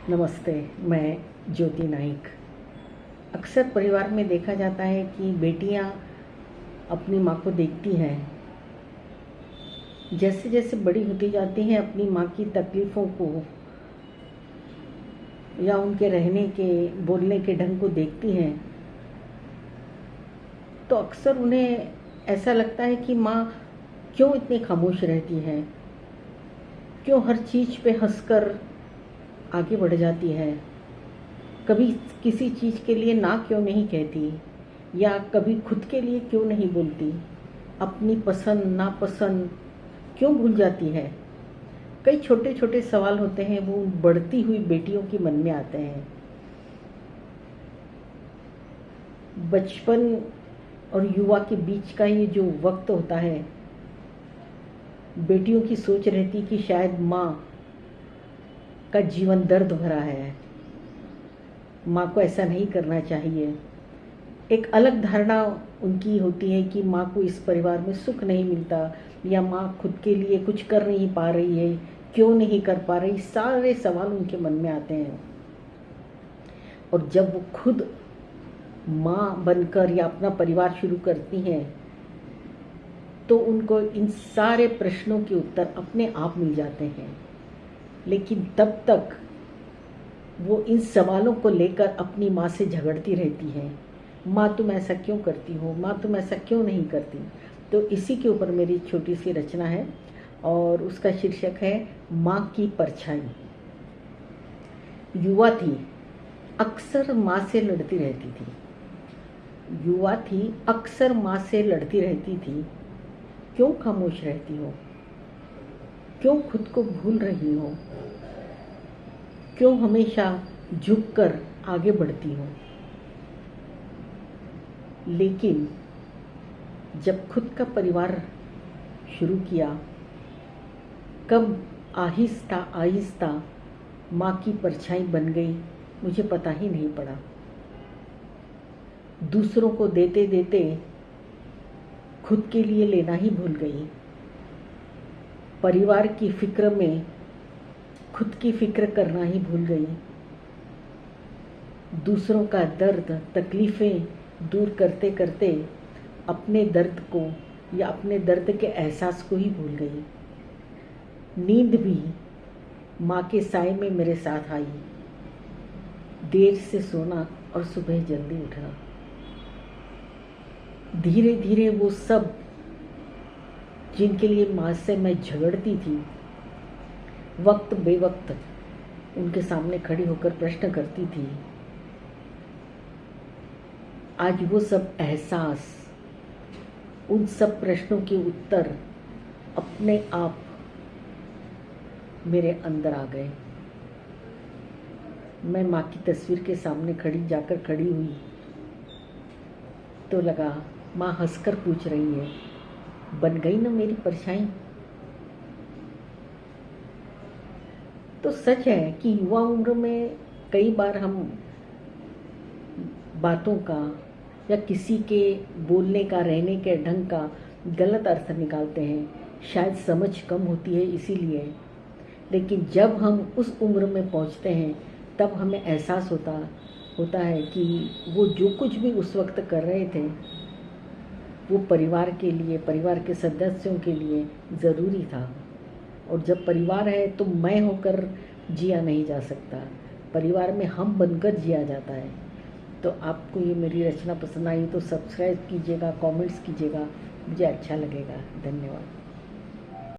नमस्ते। मैं ज्योति नाइक। अक्सर परिवार में देखा जाता है कि बेटियां अपनी माँ को देखती हैं, जैसे जैसे बड़ी होती जाती हैं अपनी माँ की तकलीफ़ों को या उनके रहने के बोलने के ढंग को देखती हैं, तो अक्सर उन्हें ऐसा लगता है कि माँ क्यों इतनी खामोश रहती है, क्यों हर चीज़ पे हंसकर आगे बढ़ जाती है, कभी किसी चीज़ के लिए ना क्यों नहीं कहती, या कभी खुद के लिए क्यों नहीं बोलती, अपनी पसंद नापसंद क्यों भूल जाती है। कई छोटे छोटे सवाल होते हैं, वो बढ़ती हुई बेटियों के मन में आते हैं। बचपन और युवा के बीच का ये जो वक्त होता है, बेटियों की सोच रहती कि शायद माँ का जीवन दर्द भरा है, माँ को ऐसा नहीं करना चाहिए। एक अलग धारणा उनकी होती है कि माँ को इस परिवार में सुख नहीं मिलता, या माँ खुद के लिए कुछ कर नहीं पा रही है, क्यों नहीं कर पा रही। सारे सवाल उनके मन में आते हैं, और जब वो खुद माँ बनकर या अपना परिवार शुरू करती हैं, तो उनको इन सारे प्रश्नों के उत्तर अपने आप मिल जाते हैं। लेकिन तब तक वो इन सवालों को लेकर अपनी माँ से झगड़ती रहती है। माँ तुम ऐसा क्यों करती हो, माँ तुम ऐसा क्यों नहीं करती। तो इसी के ऊपर मेरी छोटी सी रचना है, और उसका शीर्षक है माँ की परछाई। युवा थी, अक्सर माँ से लड़ती रहती थी। युवा थी, अक्सर माँ से लड़ती रहती थी। क्यों खामोश रहती हो, क्यों खुद को भूल रही हो, क्यों हमेशा झुककर आगे बढ़ती हो। लेकिन जब खुद का परिवार शुरू किया, कब आहिस्ता आहिस्ता माँ की परछाई बन गई, मुझे पता ही नहीं पड़ा। दूसरों को देते देते खुद के लिए लेना ही भूल गई। परिवार की फिक्र में खुद की फिक्र करना ही भूल गई। दूसरों का दर्द तकलीफ़ें दूर करते करते अपने दर्द को या अपने दर्द के एहसास को ही भूल गई। नींद भी माँ के साए में मेरे साथ आई। देर से सोना और सुबह जल्दी उठना। धीरे धीरे वो सब जिनके लिए माँ से मैं झगड़ती थी, वक्त बेवक्त उनके सामने खड़ी होकर प्रश्न करती थी, आज वो सब एहसास, उन सब प्रश्नों के उत्तर अपने आप मेरे अंदर आ गए। मैं माँ की तस्वीर के सामने जाकर खड़ी हुई, तो लगा माँ हंसकर पूछ रही है, बन गई ना मेरी परछाई। तो सच है कि युवा उम्र में कई बार हम बातों का या किसी के बोलने का, रहने के ढंग का गलत अर्थ निकालते हैं। शायद समझ कम होती है इसीलिए। लेकिन जब हम उस उम्र में पहुंचते हैं, तब हमें एहसास होता है कि वो जो कुछ भी उस वक्त कर रहे थे, वो परिवार के लिए, परिवार के सदस्यों के लिए ज़रूरी था। और जब परिवार है तो मैं होकर जिया नहीं जा सकता, परिवार में हम बनकर जिया जाता है। तो आपको ये मेरी रचना पसंद आई तो सब्सक्राइब कीजिएगा, कमेंट्स कीजिएगा, मुझे अच्छा लगेगा। धन्यवाद।